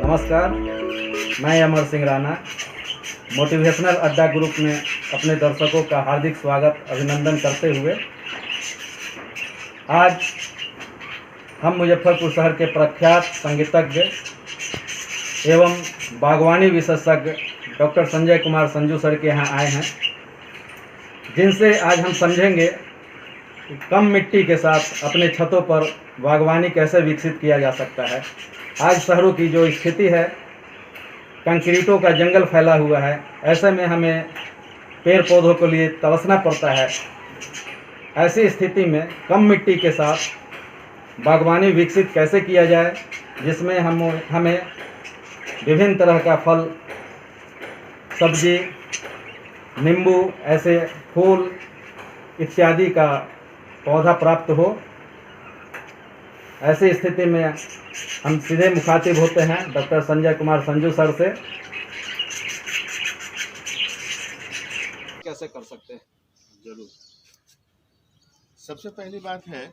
नमस्कार, मैं अमर सिंह राणा मोटिवेशनल अड्डा ग्रुप में अपने दर्शकों का हार्दिक स्वागत अभिनंदन करते हुए आज हम मुजफ्फरपुर शहर के प्रख्यात संगीतज्ञ एवं बागवानी विशेषज्ञ डॉक्टर संजय कुमार संजू सर के यहाँ आए हैं, जिनसे आज हम समझेंगे कि कम मिट्टी के साथ अपने छतों पर बागवानी कैसे विकसित किया जा सकता है। आज शहरों की जो स्थिति है, कंक्रीटों का जंगल फैला हुआ है, ऐसे में हमें पेड़ पौधों के लिए तरसना पड़ता है। ऐसी स्थिति में कम मिट्टी के साथ बागवानी विकसित कैसे किया जाए, जिसमें हमें विभिन्न तरह का फल, सब्जी, नींबू, ऐसे फूल इत्यादि का पौधा प्राप्त हो। ऐसी स्थिति में हम सीधे मुखातिब होते हैं डॉक्टर संजय कुमार संजू सर से। कैसे कर सकते हैं? जरूर। सबसे पहली बात है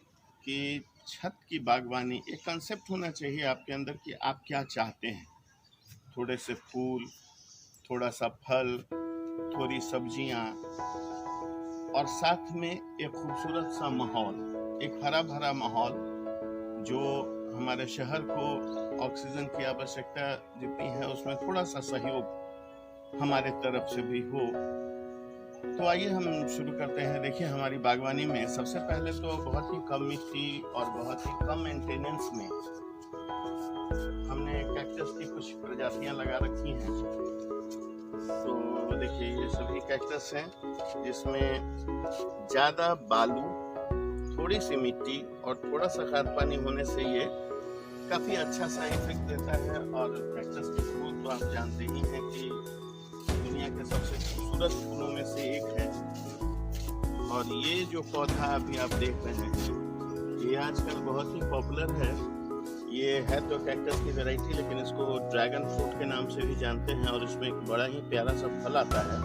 कि छत की बागवानी एक कंसेप्ट होना चाहिए आपके अंदर कि आप क्या चाहते हैं। थोड़े से फूल, थोड़ा सा फल, थोड़ी सब्जियां और साथ में एक खूबसूरत सा माहौल, एक हरा भरा माहौल जो हमारे शहर को ऑक्सीजन की आवश्यकता जितनी है उसमें थोड़ा सा सहयोग हमारे तरफ से भी हो। तो आइए हम शुरू करते हैं। देखिए, हमारी बागवानी में सबसे पहले तो बहुत ही कम मिट्टी और बहुत ही कम मेंटेनेंस में हमने कैक्टस की कुछ प्रजातियां लगा रखी हैं। तो देखिए, ये सभी कैक्टस हैं जिसमें ज़्यादा बालू, थोड़ी सी मिट्टी और थोड़ा सा खाद पानी होने से ये काफ़ी अच्छा सा इफेक्ट देता है। और कैक्टस के फूल तो आप जानते ही हैं कि दुनिया के सबसे खूबसूरत फूलों में से एक है। और ये जो पौधा अभी आप देख रहे हैं, ये आजकल बहुत ही पॉपुलर है। ये है तो कैक्टस की वैरायटी, लेकिन इसको ड्रैगन फ्रूट के नाम से भी जानते हैं। और इसमें एक बड़ा ही प्यारा सा फल आता है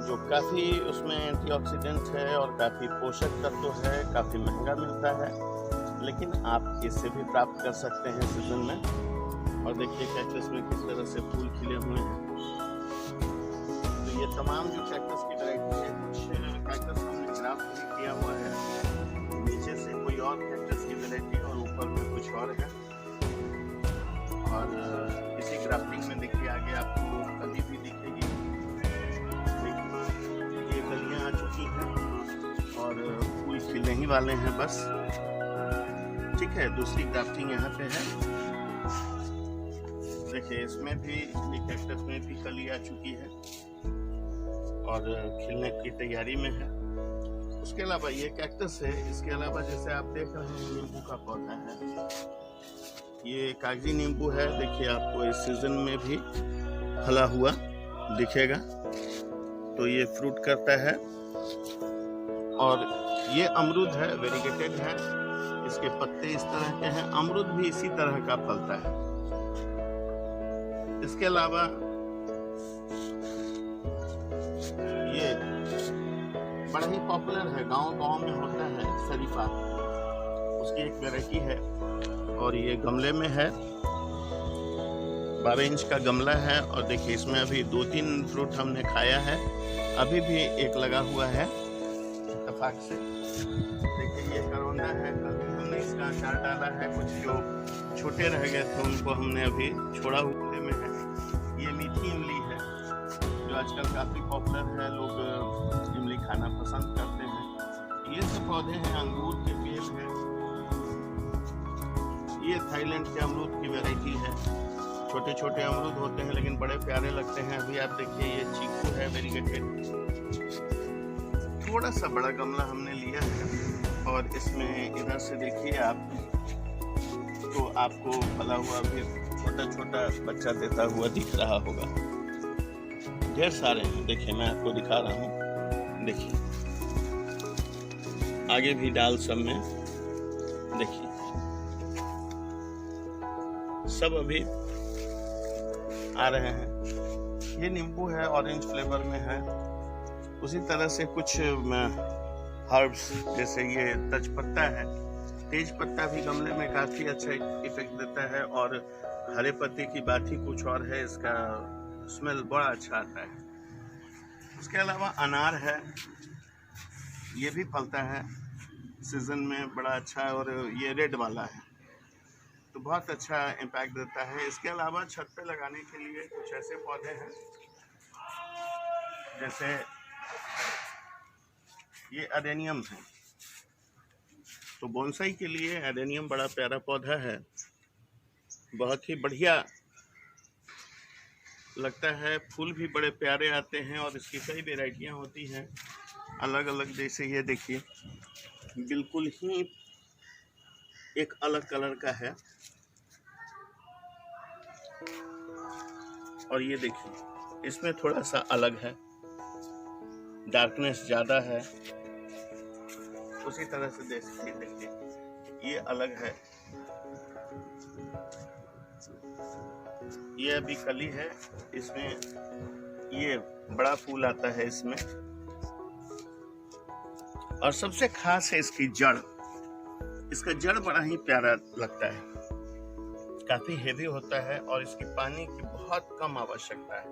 जो काफ़ी उसमें एंटीऑक्सीडेंट है और काफ़ी पोषक तत्व है, काफ़ी महंगा मिलता है, लेकिन आप इससे भी प्राप्त कर सकते हैं सीजन में। और देखिए कैक्टस में किस तरह से फूल खिले हुए हैं। तो ये तमाम जो कैक्टस की वैरायटी है, कुछ कैक्टस हमने ग्राफ्ट भी किया हुआ है, नीचे से कोई और कैक्टस की वैरायटी और ऊपर में कुछ और है। और इसी ग्राफ्टिंग में देखिए आगे आपको कली भी दिखेगी, ये कलियां आ चुकी हैं और फूल खिलने ही वाले हैं बस। ठीक है, दूसरी ग्राफ्टिंग यहाँ पे है। देखिए, इसमें भी कैक्टस में भी कली आ चुकी है और खिलने की तैयारी में है। उसके अलावा ये कैक्टस है। इसके अलावा जैसे आप देख रहे हैं, नींबू का पौधा है, ये कागजी नींबू है। देखिए, आपको इस सीजन में भी फला हुआ दिखेगा। तो ये फ्रूट करता है। और ये अमरूद है, वेरीगेटेड है। इसके पत्ते इस तरह के हैं। अमरूद भी इसी तरह का फलता है। इसके अलावा ये बड़ा ही पॉपुलर है, गांव-गांव में होता है, शरीफा, उसकी एक वैरायटी है। और ये गमले में है, 12 इंच का गमला है। और देखिए, इसमें अभी 2-3 फ्रूट हमने खाया है, अभी भी एक लगा हुआ है इत्तेफाक से। देखिए, ये करोंदा है, कभी हमने इसका अचार डाला है। कुछ जो छोटे रह गए थे उनको हमने अभी छोड़ा हुए में है। ये मीठी इमली है जो आजकल काफ़ी पॉपुलर है, लोग इमली खाना पसंद करते हैं। ये सब पौधे हैं। अंगूर के पेड़ हैं। ये थाईलैंड के अमरूद की वैरायटी है। छोटे छोटे अमरूद होते हैं लेकिन बड़े प्यारे लगते हैं। अभी आप देखिए, ये चीकू है, वेरीगेटेड। थोड़ा सा बड़ा गमला हमने लिया है और इसमें इधर से देखिए आप, तो आपको फला हुआ भी छोटा छोटा बच्चा देता हुआ दिख रहा होगा। ढेर सारे हैं। देखिए, मैं आपको दिखा रहा हूँ। देखिए, आगे भी डाल सब में देखिए, सब अभी आ रहे हैं। ये नींबू है, ऑरेंज फ्लेवर में है। उसी तरह से कुछ हर्ब्स, जैसे ये तेज पत्ता है। तेज पत्ता भी गमले में काफ़ी अच्छा इफेक्ट देता है। और हरे पत्ते की बात ही कुछ और है, इसका स्मेल बड़ा अच्छा आता है। इसके अलावा अनार है, ये भी फलता है सीजन में, बड़ा अच्छा है, और ये रेड वाला है तो बहुत अच्छा इम्पैक्ट देता है। इसके अलावा छत पे लगाने के लिए कुछ ऐसे पौधे हैं, जैसे ये अडेनियम है। तो बोनसाई के लिए अडेनियम बड़ा प्यारा पौधा है, बहुत ही बढ़िया लगता है, फूल भी बड़े प्यारे आते हैं और इसकी कई वेराइटियाँ होती हैं अलग अलग। जैसे ये देखिए, बिल्कुल ही एक अलग कलर का है, और ये देखिए इसमें थोड़ा सा अलग है, डार्कनेस ज़्यादा है। उसी तरह से देखिए ये अलग है, ये अभी कली है, इसमें ये बड़ा फूल आता है इसमें। और सबसे खास है इसकी जड़, इसका जड़ बड़ा ही प्यारा लगता है, काफी हेवी होता है और इसकी पानी की बहुत कम आवश्यकता है।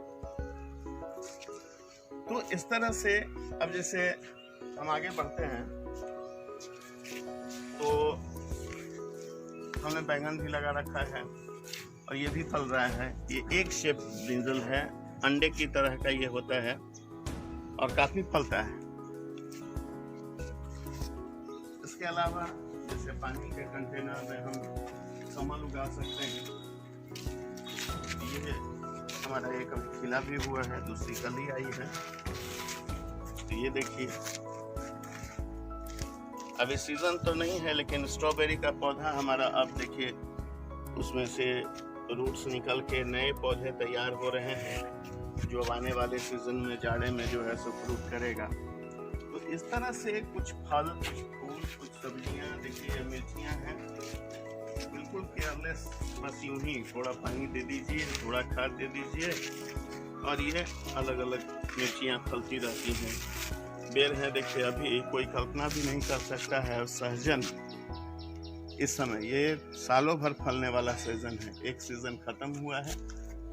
तो इस तरह से अब जैसे हम आगे बढ़ते हैं तो हमने बैंगन भी लगा रखा है और ये भी फल रहा है। ये एक शेप ब्रिंजल है, अंडे की तरह का ये होता है और काफी फलता है। इसके अलावा जैसे पानी के कंटेनर में हम कमल उगा सकते हैं। ये हमारा एक अभी खिला भी हुआ है, दूसरी कली आई है। तो ये देखिए, अभी सीजन तो नहीं है लेकिन स्ट्रॉबेरी का पौधा हमारा अब देखिए उसमें से रूट्स निकल के नए पौधे तैयार हो रहे हैं, जो आने वाले सीजन में जाड़े में जो है सो फ्रूट करेगा। तो इस तरह से कुछ फल, कुछ फूल, कुछ सब्जियां, देखिए मिर्चियां हैं, बिल्कुल केयरलेस, बस यूं ही थोड़ा पानी दे दीजिए, थोड़ा खाद दे दीजिए और ये अलग अलग मिर्चियां फलती रहती हैं। बेर है, देखिए अभी कोई कल्पना भी नहीं कर सकता है। और सहजन इस समय ये सालों भर फलने वाला सीजन है, एक सीजन खत्म हुआ है,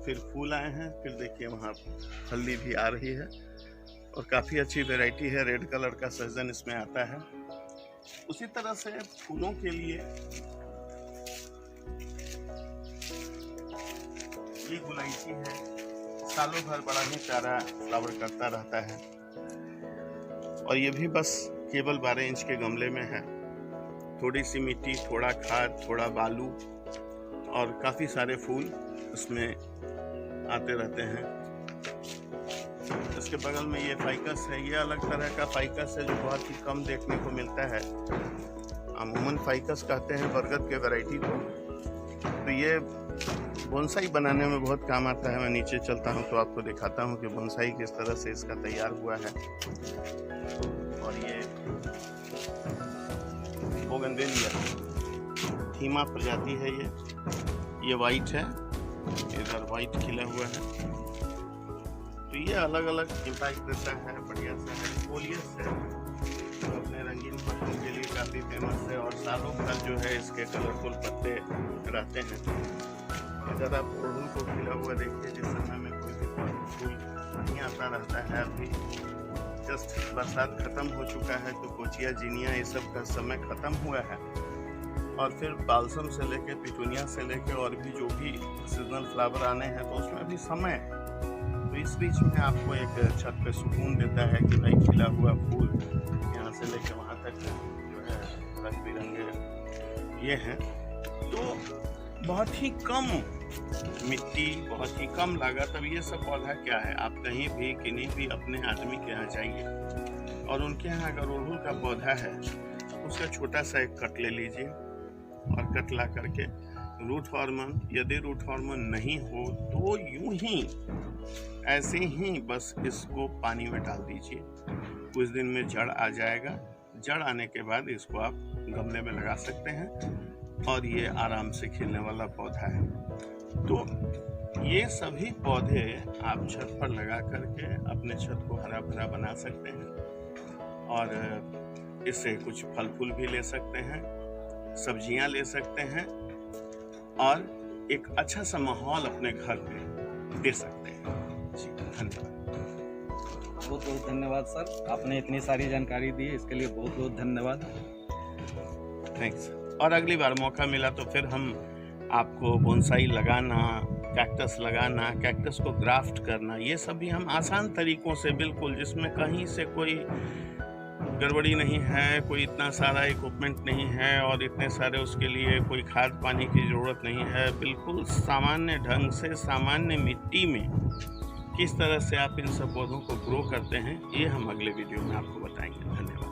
फिर फूल आए हैं, फिर देखिए वहाँ फली भी आ रही है और काफ़ी अच्छी वैरायटी है, रेड कलर का सहजन इसमें आता है। उसी तरह से फूलों के लिए ये गुलाइची है, सालों भर बड़ा ही प्यारा फ्लावर करता रहता है और ये भी बस केवल 12 इंच के गमले में है। थोड़ी सी मिट्टी, थोड़ा खाद, थोड़ा बालू और काफ़ी सारे फूल उसमें आते रहते हैं। इसके बगल में ये फाइकस है, ये अलग तरह का फाइकस है जो बहुत ही कम देखने को मिलता है। अमूमन फाइकस कहते हैं बरगद के वैरायटी को। तो ये बोनसाई बनाने में बहुत काम आता है। मैं नीचे चलता हूँ तो आपको दिखाता हूँ कि बोनसाई किस तरह से इसका तैयार हुआ है। और ये बोगनवेलिया थीमा प्रजाति है, ये वाइट है, इधर वाइट खिला हुआ है। तो ये अलग अलग इम्पैक्ट देता है, बढ़िया सा है। कोलियस है जो अपने रंगीन पत्तों के लिए काफ़ी फेमस है और सालों भर जो है इसके कलरफुल पत्ते रहते हैं। इधर आप अड़हुल को खिला हुआ देखिए, जिस समय में कोई भी फूल नहीं आता रहता है। अभी जस्ट बरसात खत्म हो चुका है तो कोचिया, जिनिया, ये सब का समय खत्म हुआ है और फिर बाल्सम से लेके पिटूनिया से लेके और भी जो भी सीजनल फ्लावर आने हैं तो उसमें भी समय। तो इस बीच में आपको एक छत पे सुकून देता है कि भाई खिला हुआ फूल यहाँ से लेके वहाँ तक जो है रंग बिरंगे ये हैं। तो बहुत ही कम मिट्टी, बहुत ही कम लागत। अब ये सब पौधा क्या है, आप कहीं भी किन्हीं भी अपने आदमी के यहाँ जाइए और उनके यहाँ अगर अड़हुल का पौधा है उसका छोटा सा एक कट ले लीजिए और कट ला करके रूट हार्मोन, यदि रूट हार्मोन नहीं हो तो यूं ही ऐसे ही बस इसको पानी में डाल दीजिए, कुछ दिन में जड़ आ जाएगा। जड़ आने के बाद इसको आप गमले में लगा सकते हैं और ये आराम से खिलने वाला पौधा है। तो ये सभी पौधे आप छत पर लगा करके अपने छत को हरा भरा बना सकते हैं और इससे कुछ फल फूल भी ले सकते हैं, सब्जियां ले सकते हैं और एक अच्छा सा माहौल अपने घर में दे सकते हैं। जी धन्यवाद। बहुत बहुत धन्यवाद सर, आपने इतनी सारी जानकारी दी, इसके लिए बहुत बहुत धन्यवाद। थैंक्स। और अगली बार मौका मिला तो फिर हम आपको बोनसाई लगाना, कैक्टस लगाना, कैक्टस को ग्राफ्ट करना, ये सब भी हम आसान तरीकों से, बिल्कुल जिसमें कहीं से कोई गड़बड़ी नहीं है, कोई इतना सारा इक्विपमेंट नहीं है और इतने सारे उसके लिए कोई खाद पानी की ज़रूरत नहीं है, बिल्कुल सामान्य ढंग से सामान्य मिट्टी में किस तरह से आप इन सब पौधों को ग्रो करते हैं, ये हम अगले वीडियो में आपको बताएंगे। धन्यवाद।